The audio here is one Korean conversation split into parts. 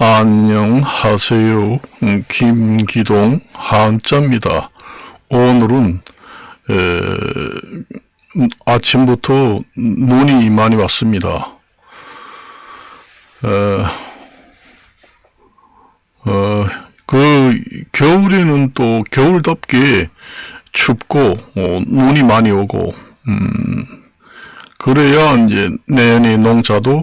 안녕하세요. 김기동 한자입니다. 오늘은 아침부터 눈이 많이 왔습니다. 겨울에는 또 겨울답게 춥고 눈이 많이 오고 그래야 이제 내년에 농사도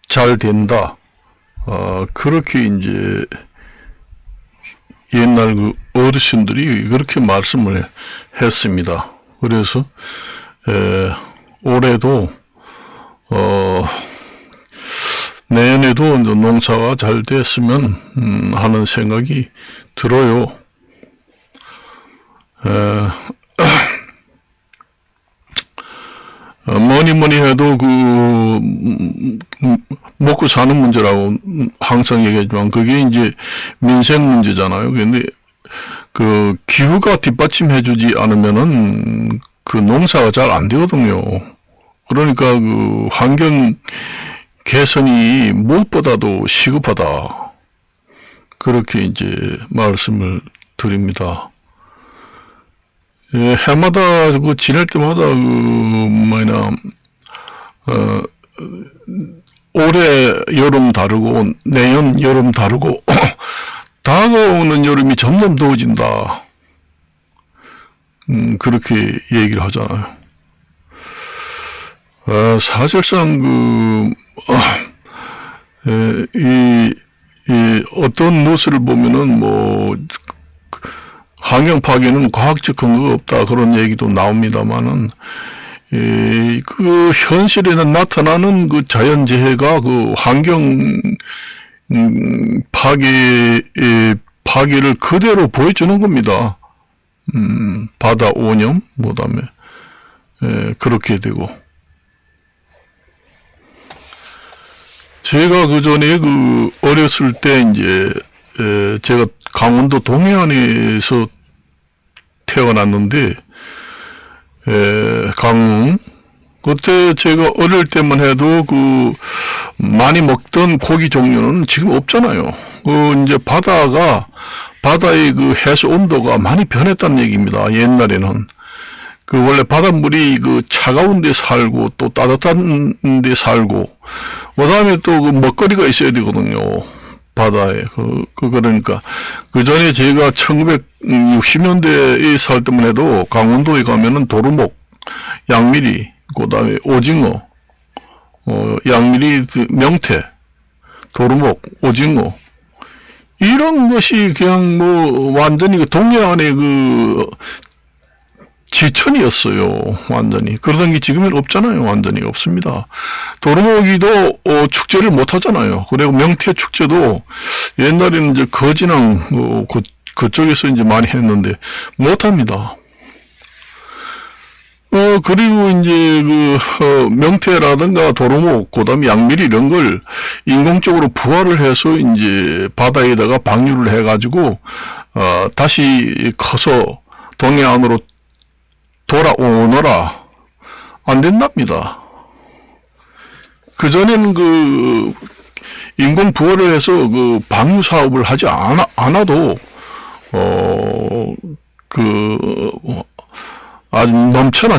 잘 된다. 그렇게 이제 옛날 그 어르신들이 그렇게 말씀을 했습니다. 그래서 올해도 내년에도 농사가 잘 됐으면 하는 생각이 들어요. 뭐니 해도 먹고 사는 문제라고 항상 얘기하지만 그게 이제 민생 문제잖아요. 근데 기후가 뒷받침해주지 않으면은 농사가 잘 안 되거든요. 그러니까 환경 개선이 무엇보다도 시급하다. 그렇게 이제 말씀을 드립니다. 해마다 지낼 때마다 올해 여름 다르고 내년 여름 다르고 다가오는 여름이 점점 더워진다. 그렇게 얘기를 하잖아요. 사실상 어떤 뉴스를 보면은 환경 파괴는 과학적 근거가 없다 그런 얘기도 나옵니다만은 현실에는 나타나는 자연재해가 환경 파괴를 그대로 보여주는 겁니다. 바다 오염 그다음에 그렇게 되고 제가 그전에 어렸을 때 이제 제가 강원도 동해안에서 태어났는데 강릉 그때 제가 어릴 때만 해도 많이 먹던 고기 종류는 지금 없잖아요. 이제 바다의 해수 온도가 많이 변했다는 얘기입니다. 옛날에는 원래 바닷물이 차가운 데 살고 또 따뜻한 데 살고 그다음에 또 먹거리가 있어야 되거든요. 바다에 그러니까 전에 제가 1960년대에 살 때만 해도 강원도에 가면은 도루묵, 양미리, 그다음에 오징어, 양미리, 명태, 도루묵, 오징어 이런 것이 그냥 완전히 동해안의 지천이었어요. 완전히. 그러던 게 지금은 없잖아요. 완전히 없습니다. 도루묵이도 축제를 못 하잖아요. 그리고 명태 축제도 옛날에는 이제 거진항 그쪽에서 이제 많이 했는데 못 합니다. 그리고 이제 명태라든가 도루묵, 그다음에 양미리 이런 걸 인공적으로 부화를 해서 이제 바다에다가 방류를 해가지고 다시 커서 동해안으로 돌아오너라 안 된답니다. 그전에는 인공 부화를 해서 방류 사업을 하지 않아도 아주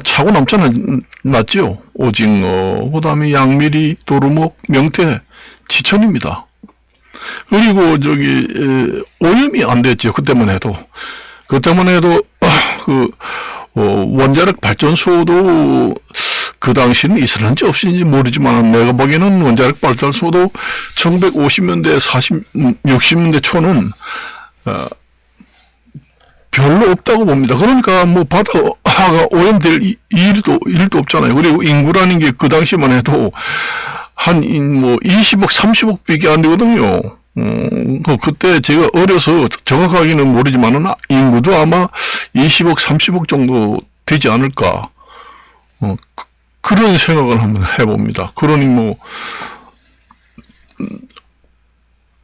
차고 넘쳐났죠. 오징어, 그다음에 양미리, 도루묵, 명태, 지천입니다. 그리고 오염이 안 됐죠. 그때만 해도 원자력 발전소도 그 당시는 있었는지 없었는지 모르지만 내가 보기에는 원자력 발전소도 1950년대 60년대 초는 별로 없다고 봅니다. 그러니까 바다가 오염될 일도 없잖아요. 그리고 인구라는 게 그 당시만 해도 한 20억 30억 밖에 안 되거든요. 그때 제가 어려서 정확하게는 모르지만은 인구도 아마 20억 30억 정도 되지 않을까 그런 생각을 한번 해봅니다. 그러니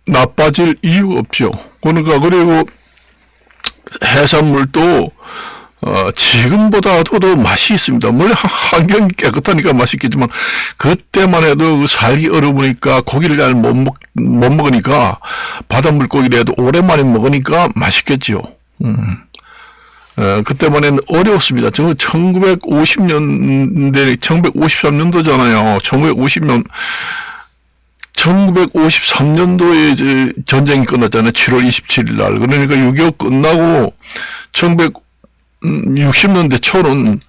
나빠질 이유가 없죠. 그러니까 그리고 해산물도 지금보다도 더 맛이 있습니다. 물론 환경이 깨끗하니까 맛있겠지만, 그때만 해도 살기 어려우니까 고기를 잘 못 먹으니까, 바닷물 고기라도 오랜만에 먹으니까 맛있겠지요. 그때만 해도 어려웠습니다. 저 1950년대, 1953년도잖아요. 1953년도에 이제 전쟁이 끝났잖아요. 7월 27일 날. 그러니까 6.25 끝나고 1960년대 초는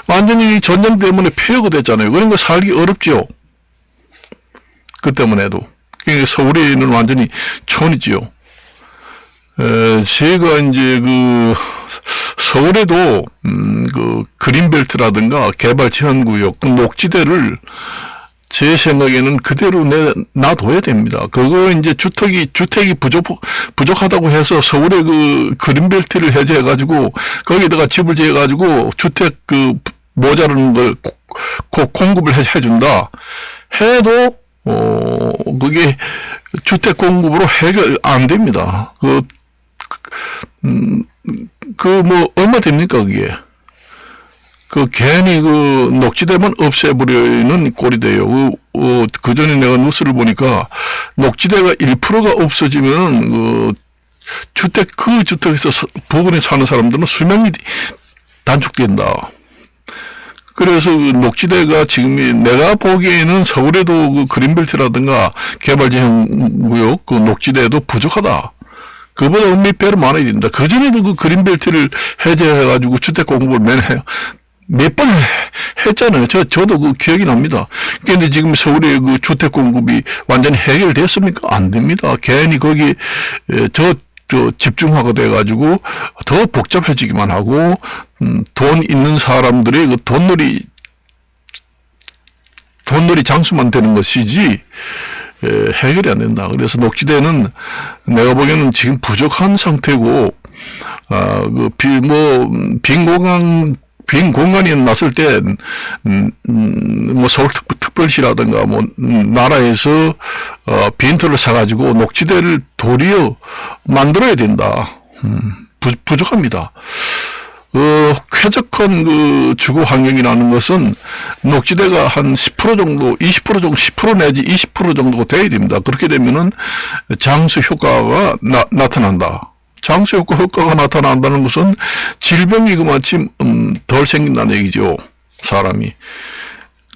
완전히 전쟁 때문에 폐허가 됐잖아요. 그러니까 살기 어렵죠. 그 때문에 해도. 그러니까 서울에는 완전히 촌이지요. 제가 이제 서울에도 그린벨트라든가 개발 제한구역, 녹지대를 제 생각에는 그대로 놔둬야 됩니다. 그거 이제 주택이 부족하다고 해서 서울에 그린벨트를 해제해가지고, 거기다가 집을 지어가지고, 주택 모자라는 걸 공급을 해준다. 해도, 그게 주택 공급으로 해결 안 됩니다. 얼마 됩니까, 그게? 괜히 녹지대만 없애버리는 꼴이 돼요. 그 전에 내가 뉴스를 보니까, 녹지대가 1%가 없어지면, 주택에서 부근에 사는 사람들은 수명이 단축된다. 그래서 녹지대가 지금 내가 보기에는 서울에도 그린벨트라든가 개발제한구역, 녹지대도 부족하다. 그보다 은밀 배로 많아야 된다. 그전에도 그린벨트를 해제해가지고 주택 공급을 몇 번 했잖아요. 저도 기억이 납니다. 그런데 지금 서울의 주택 공급이 완전히 해결됐습니까? 안 됩니다. 괜히 거기, 집중화가 돼가지고 더 복잡해지기만 하고, 돈 있는 사람들의 돈놀이 장수만 되는 것이지, 해결이 안 된다. 그래서 녹지대는 내가 보기에는 지금 부족한 상태고, 빈 공간이 났을 때, 서울특별시라든가, 나라에서, 빈터를 사가지고 녹지대를 도리어 만들어야 된다. 부족합니다. 쾌적한 주거 환경이라는 것은 녹지대가 한 10% 정도, 20% 정도, 10% 내지 20% 정도 돼야 됩니다. 그렇게 되면은 장수 효과가 나타난다. 장수 효과가 나타난다는 것은 질병이 그마침 덜 생긴다는 얘기죠. 사람이.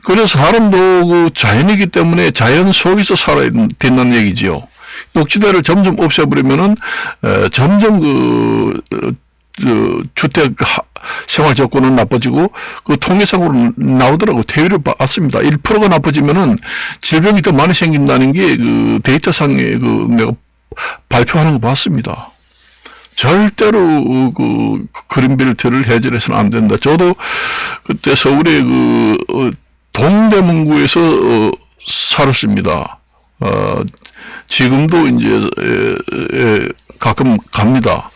그래서 사람도 자연이기 때문에 자연 속에서 살아야 된다는 얘기죠. 녹지대를 점점 없애버리면은 점점 주택 생활 조건은 나빠지고 통계상으로 나오더라고. 퇴위를 봤습니다. 1%가 나빠지면은 질병이 더 많이 생긴다는 게 데이터상에 내가 발표하는 거 봤습니다. 절대로 그린벨트를 해제해서는 안 된다. 저도 그때 서울의 동대문구에서 살았습니다. 지금도 이제 가끔 갑니다.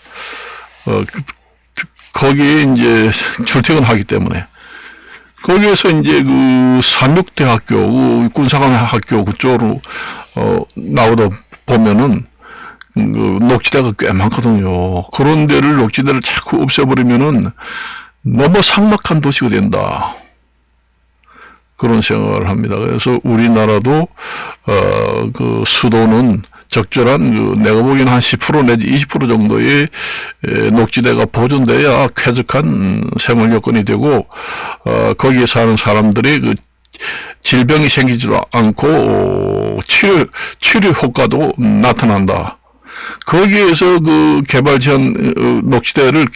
거기에 이제 출퇴근하기 때문에 거기에서 이제 삼육대학교 군사관학교 그쪽으로 나오다 보면은 녹지대가 꽤 많거든요. 그런 데를 녹지대를 자꾸 없애버리면은 너무 삭막한 도시가 된다. 그런 생각을 합니다. 그래서 우리나라도 수도는 적절한 내가 보기에는 한 10% 내지 20% 정도의 녹지대가 보존돼야 쾌적한 생활 여건이 되고 거기에 사는 사람들이 질병이 생기지도 않고 치료 효과도 나타난다. 거기에서 개발 전 녹지대를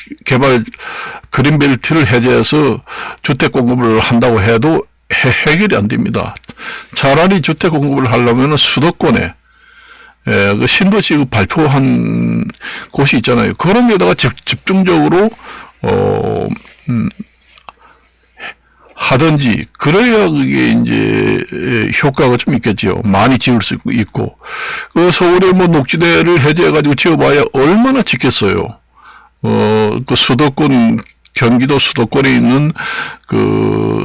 그린벨트를 해제해서 주택 공급을 한다고 해도 해결이 안 됩니다. 차라리 주택 공급을 하려면 수도권에 신도시 발표한 곳이 있잖아요. 그런 데다가 집중적으로 하든지 그래야 그게 이제 효과가 좀 있겠지요. 많이 지을 수 있고 서울에 녹지대를 해제해가지고 지어봐야 얼마나 짓겠어요. 수도권 경기도 수도권에 있는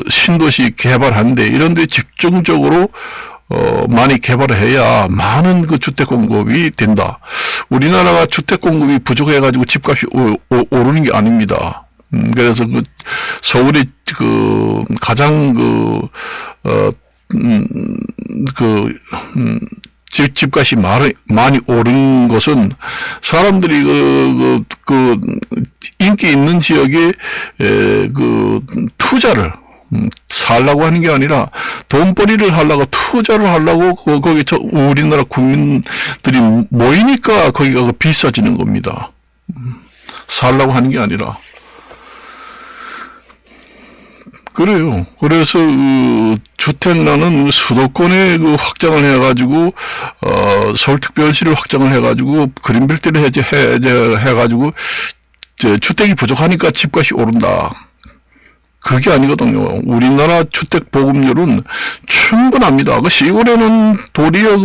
신도시 개발하는데 이런 데 집중적으로 많이 개발을 해야 많은 주택 공급이 된다. 우리나라가 주택 공급이 부족해가지고 집값이 오르는 게 아닙니다. 그래서 서울이 가장 집값이 많이 오른 것은 사람들이 인기 있는 지역에 투자를 살라고 하는 게 아니라 돈벌이를 하려고 투자를 하려고 거기 우리나라 국민들이 모이니까 거기가 비싸지는 겁니다. 살라고 하는 게 아니라. 그래요. 그래서 주택난은 수도권에 확장을 해가지고 서울특별시를 확장을 해가지고 그린벨트를 해가지고 주택이 부족하니까 집값이 오른다. 그게 아니거든요. 우리나라 주택 보급률은 충분합니다. 시골에는 도리어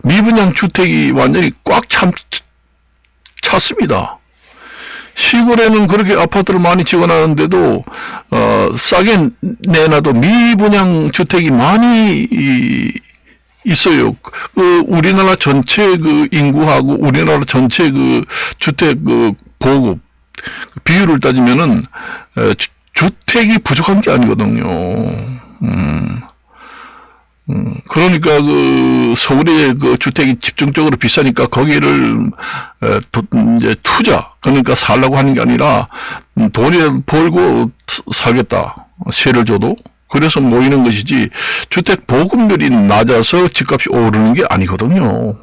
미분양 주택이 완전히 꽉 찼습니다. 시골에는 그렇게 아파트를 많이 지어놨는데도 싸게 내놔도 미분양 주택이 많이 있어요. 우리나라 전체 인구하고 우리나라 전체 주택 보급 비율을 따지면은 주택이 부족한 게 아니거든요. 그러니까 서울의 주택이 집중적으로 비싸니까 거기를 이제 투자, 그러니까 살라고 하는 게 아니라 돈을 벌고 살겠다. 세를 줘도. 그래서 모이는 것이지 주택 보급률이 낮아서 집값이 오르는 게 아니거든요.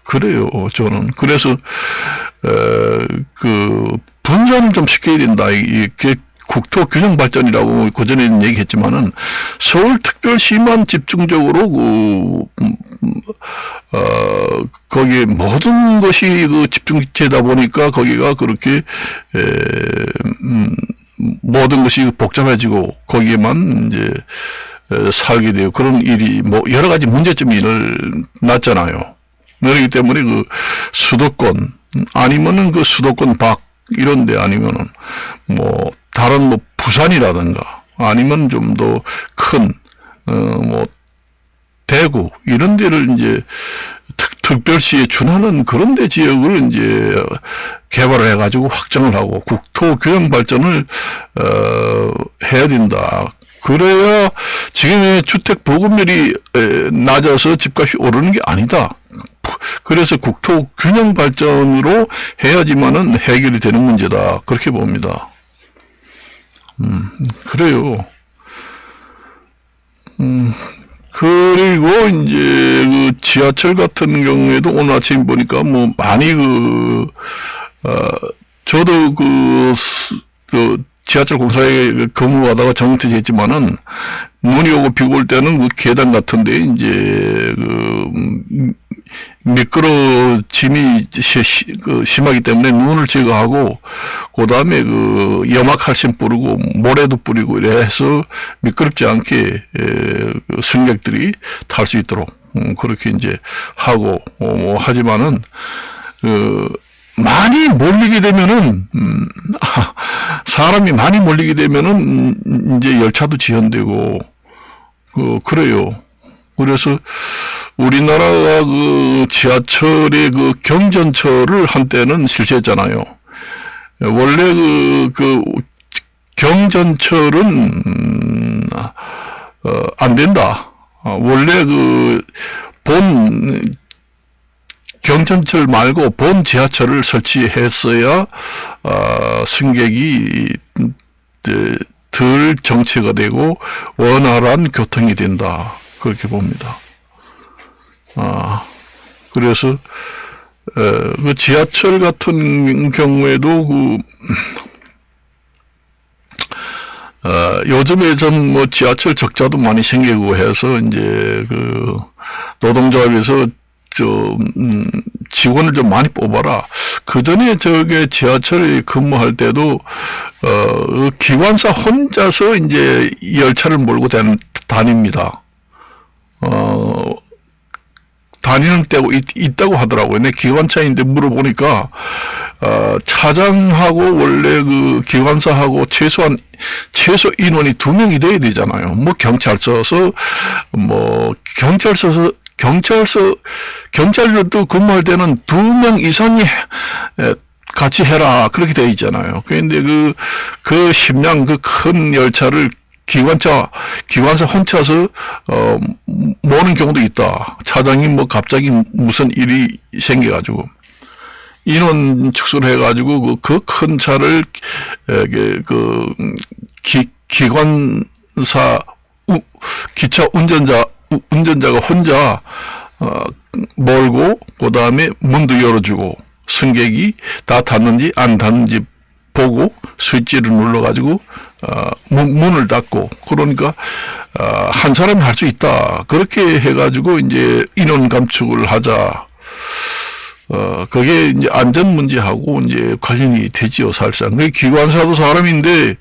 그래요, 저는. 그래서 분산을 좀 시켜야 된다. 이게 국토 균형 발전이라고 그전에는 얘기했지만은 서울특별시만 집중적으로 거기에 모든 것이 집중되다 보니까 거기가 그렇게 모든 것이 복잡해지고 거기에만 이제 살게 되고 그런 일이 여러 가지 문제점이 났잖아요. 그렇기 때문에 수도권 아니면은 수도권 밖 이런 데 아니면은 다른 부산이라든가 아니면 좀 더 큰 대구 이런 데를 이제 특별시에 준하는 그런 데 지역을 이제 개발을 해가지고 확장을 하고 국토 균형 발전을 해야 된다. 그래야 지금의 주택 보급률이 낮아서 집값이 오르는 게 아니다. 그래서 국토 균형 발전으로 해야지만은 해결이 되는 문제다. 그렇게 봅니다. 그래요. 그리고 이제 지하철 같은 경우에도 오늘 아침 보니까 많이 저도 지하철 공사에 근무하다가 정퇴했지만은 눈이 오고 비가 올 때는 계단 같은데 이제 미끄러짐이 심하기 때문에 눈을 제거하고 그다음에 염화칼슘 뿌리고 모래도 뿌리고 이래 해서 미끄럽지 않게 승객들이 탈 수 있도록 그렇게 이제 하고 하지만은 많이 몰리게 되면은 사람이 많이 몰리게 되면은 이제 열차도 지연되고 그래요. 그래서 우리나라가 지하철의 경전철을 한때는 실시했잖아요. 원래 경전철은 안 된다. 원래 본 경전철 말고 본 지하철을 설치했어야 승객이 덜 정체가 되고 원활한 교통이 된다. 그렇게 봅니다. 그래서 지하철 같은 경우에도 요즘에 좀 지하철 적자도 많이 생기고 해서 이제 노동조합에서 직원을 좀 많이 뽑아라. 그 전에 지하철에 근무할 때도 기관사 혼자서 이제 열차를 몰고 다닙니다. 다니는 때가 있다고 하더라고요. 내 기관차인데 물어보니까 차장하고 원래 기관사하고 최소 인원이 2명이 돼야 되잖아요. 경찰서도 근무할 때는 2명 이상이 같이 해라. 그렇게 되어 있잖아요. 그런데 그 심양 그 큰 열차를 기관사 혼자서, 모는 경우도 있다. 차장이 뭐 갑자기 무슨 일이 생겨가지고. 인원 축소를 해가지고 그 큰 차를, 기관사, 기차 운전자가 혼자, 몰고, 그 다음에 문도 열어주고, 승객이 다 탔는지 안 탔는지 보고 스위치를 눌러가지고 문을 닫고, 그러니까 한 사람이 할 수 있다. 그렇게 해가지고 이제 인원 감축을 하자. 그게 이제 안전 문제하고 이제 관련이 되지요, 사실상. 그 기관사도 사람인데,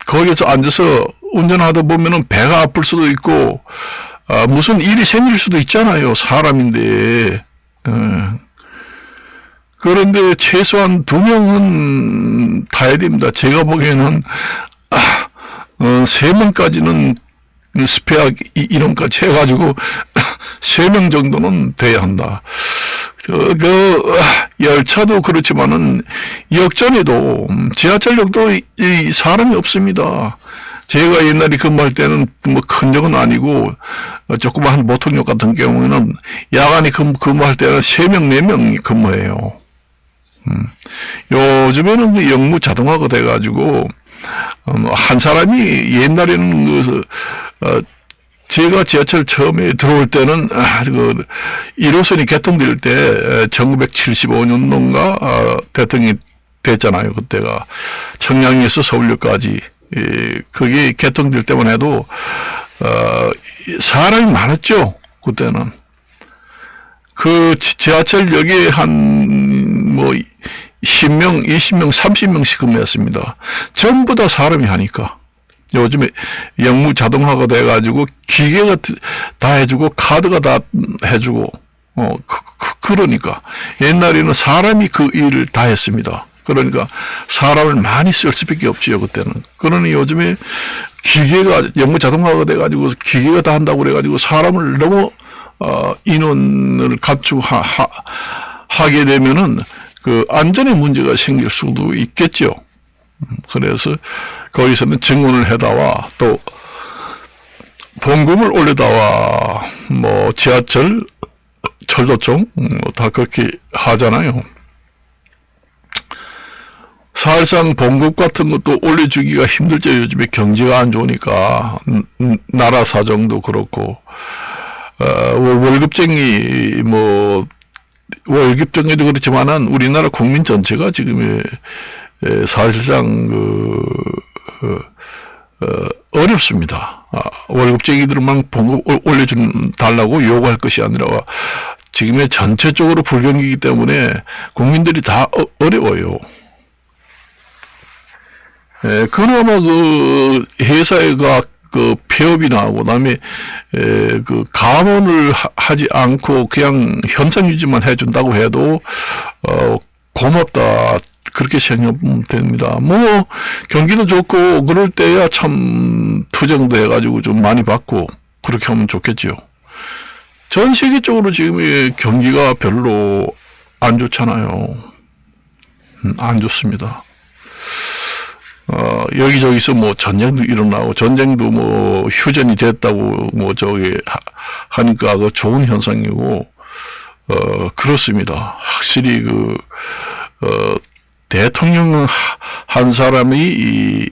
거기서 앉아서 운전하다 보면은 배가 아플 수도 있고, 무슨 일이 생길 수도 있잖아요, 사람인데. 그런데 최소한 2명은 타야 됩니다. 제가 보기에는, 3명까지는 스페어 인원까지 해가지고, 3명 정도는 돼야 한다. 열차도 그렇지만은, 역전에도, 지하철역도 이 사람이 없습니다. 제가 옛날에 근무할 때는 뭐 큰 적은 아니고, 조그마한 모통역 같은 경우에는, 야간에 근무할 때는 3명, 4명이 근무해요. 요즘에는 그 역무 자동화가 돼가지고, 한 사람이 옛날에는 제가 지하철 처음에 들어올 때는, 1호선이 개통될 때, 1975년도인가, 대통령이 됐잖아요, 그때가. 청량리에서 서울역까지. 그게 개통될 때만 해도, 사람이 많았죠, 그때는. 그 지하철역에 뭐 10명, 20명, 30명씩 근무했습니다. 전부 다 사람이 하니까. 요즘에 역무 자동화가 돼가지고 기계가 다 해주고 카드가 다 해주고, 그러니까. 옛날에는 사람이 그 일을 다 했습니다. 그러니까 사람을 많이 쓸 수밖에 없지요, 그때는. 그러니 요즘에 기계가, 역무 자동화가 돼가지고 기계가 다 한다고 그래가지고 사람을 너무, 인원을 하게 되면은 그 안전에 문제가 생길 수도 있겠죠. 그래서 거기서는 증원을 해다와 또 봉급을 올려다와 뭐 지하철, 철도청 다 그렇게 하잖아요. 사실상 봉급 같은 것도 올려주기가 힘들죠. 요즘에 경제가 안 좋으니까. 나라 사정도 그렇고. 월급쟁이, 월급쟁이도 그렇지만은 우리나라 국민 전체가 지금, 사실상, 어렵습니다. 월급쟁이들만 봉급 달라고 요구할 것이 아니라, 지금의 전체적으로 불경기이기 때문에 국민들이 다 어려워요. 그나마 회사가 폐업이나, 그 다음에, 감원을 하지 않고 그냥 현상 유지만 해준다고 해도, 고맙다. 그렇게 생각하면 됩니다. 경기도 좋고, 그럴 때야 참 투쟁도 해가지고 좀 많이 받고, 그렇게 하면 좋겠죠. 전 세계적으로 지금 경기가 별로 안 좋잖아요. 안 좋습니다. 여기저기서 전쟁도 일어나고, 전쟁도 휴전이 됐다고, 하니까 그 좋은 현상이고, 그렇습니다. 확실히 대통령 한 사람이,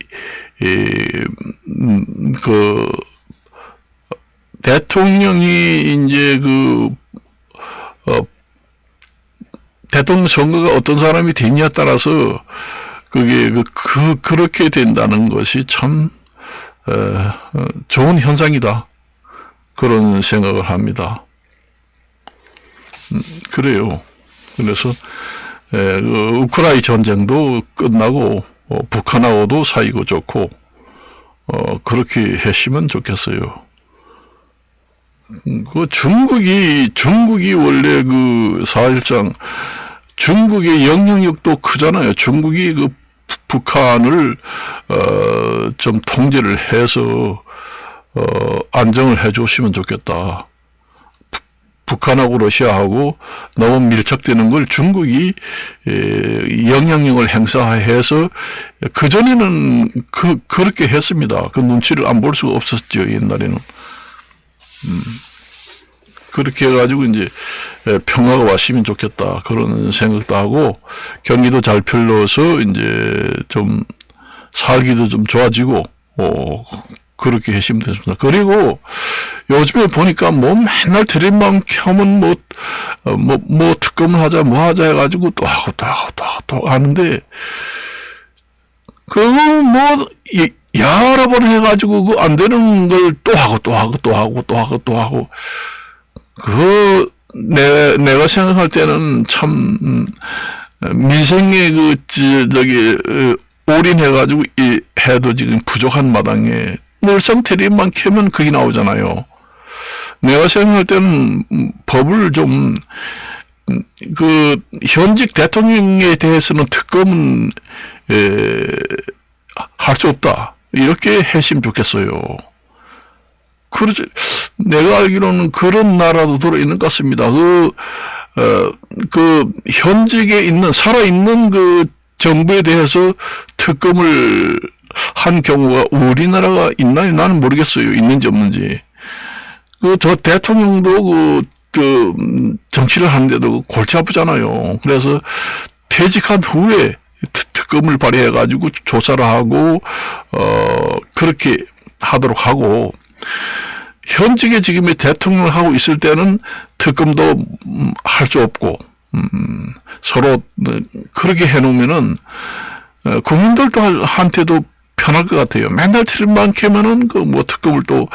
대통령이 이제 대통령 선거가 어떤 사람이 되냐에 따라서, 그게 그렇게 된다는 것이 참 좋은 현상이다. 그런 생각을 합니다. 그래요. 그래서 우크라이나 전쟁도 끝나고 북한하고도 사이가 좋고 그렇게 했으면 좋겠어요. 중국이 원래 사실상 중국의 영향력도 크잖아요. 중국이 북한을, 좀 통제를 해서, 안정을 해 주시면 좋겠다. 북한하고 러시아하고 너무 밀착되는 걸 중국이 영향력을 행사해서 그전에는 그렇게 했습니다. 그 눈치를 안 볼 수가 없었죠, 옛날에는. 그렇게 해가지고 이제 평화가 왔으면 좋겠다 그런 생각도 하고 경기도 잘 풀려서 이제 좀 살기도 좀 좋아지고 그렇게 했으면 됐습니다. 그리고 요즘에 보니까 뭐 맨날 드림만 켜면 뭐 특검을 하자 뭐 하자 해가지고 또 하고 또 하는데 그거 뭐 여러 번 해가지고 그 안 되는 걸 또 하고 내가 생각할 때는 참 민생에 올인해가지고 해도 지금 부족한 마당에 늘상 테레비만 켜면 그게 나오잖아요. 내가 생각할 때는 법을 좀 현직 대통령에 대해서는 특검은 할 수 없다 이렇게 했으면 좋겠어요. 그렇지. 내가 알기로는 그런 나라도 들어있는 것 같습니다. 현직에 있는, 살아있는 정부에 대해서 특검을 한 경우가 우리나라가 있나요? 나는 모르겠어요. 있는지 없는지. 저 대통령도 정치를 하는데도 골치 아프잖아요. 그래서 퇴직한 후에 특검을 발의해가지고 조사를 하고, 그렇게 하도록 하고, 현직에 지금의 대통령을 하고 있을 때는 특검도 할 수 없고, 서로 그렇게 해놓으면은, 국민들도 한테도 편할 것 같아요. 맨날 틀만 캐면은 특검을 또,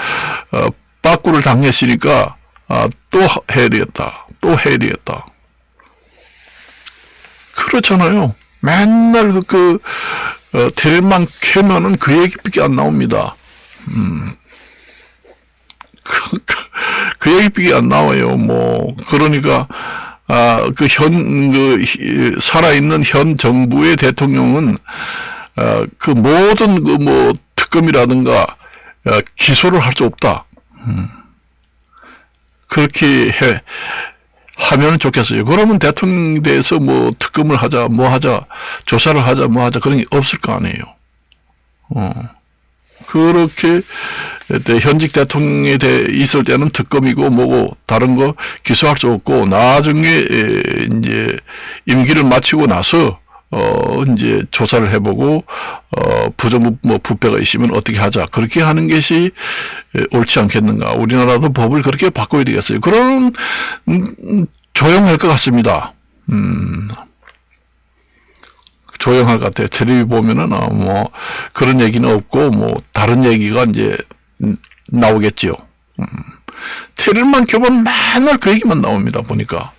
빠꾸를 당했으니까, 또 해야 되겠다. 또 해야 되겠다. 그렇잖아요. 맨날 텔만 캐면은 그 얘기밖에 안 나옵니다. 그 얘기밖에 안 나와요. 그러니까, 살아있는 현 정부의 대통령은, 모든 특검이라든가, 기소를 할 수 없다. 그렇게 하면 좋겠어요. 그러면 대통령에 대해서 특검을 하자, 조사를 하자, 그런 게 없을 거 아니에요. 그렇게 현직 대통령에 있을 때는 특검이고 뭐고 다른 거 기소할 수 없고 나중에 이제 임기를 마치고 나서 이제 조사를 해보고 부패가 있으면 어떻게 하자 그렇게 하는 것이 옳지 않겠는가. 우리나라도 법을 그렇게 바꿔야 되겠어요. 그럼 조용할 것 같습니다. 조용할 것 같아요. 텔레비 보면은 그런 얘기는 없고 다른 얘기가 이제 나오겠지요. 텔레비만 켜보면 맨날 그 얘기만 나옵니다. 보니까.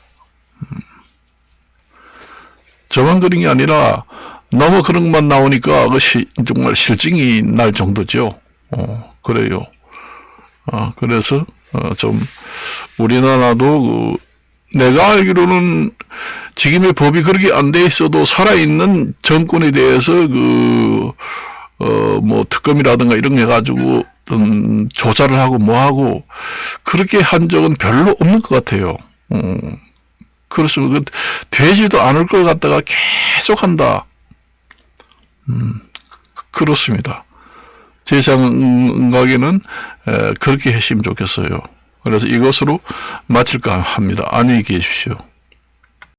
저만 그런 게 아니라 너무 그런 것만 나오니까 정말 실증이 날 정도죠. 그래요. 그래서 좀 우리나라도 내가 알기로는 지금의 법이 그렇게 안 돼 있어도 살아있는 정권에 대해서 특검이라든가 이런 거 해가지고 조사를 하고 하고 그렇게 한 적은 별로 없는 것 같아요. 그렇습니다. 되지도 않을 걸 갖다가 계속 한다. 그렇습니다. 제 생각에는 그렇게 했으면 좋겠어요. 그래서 이것으로 마칠까 합니다. 안녕히 계십시오.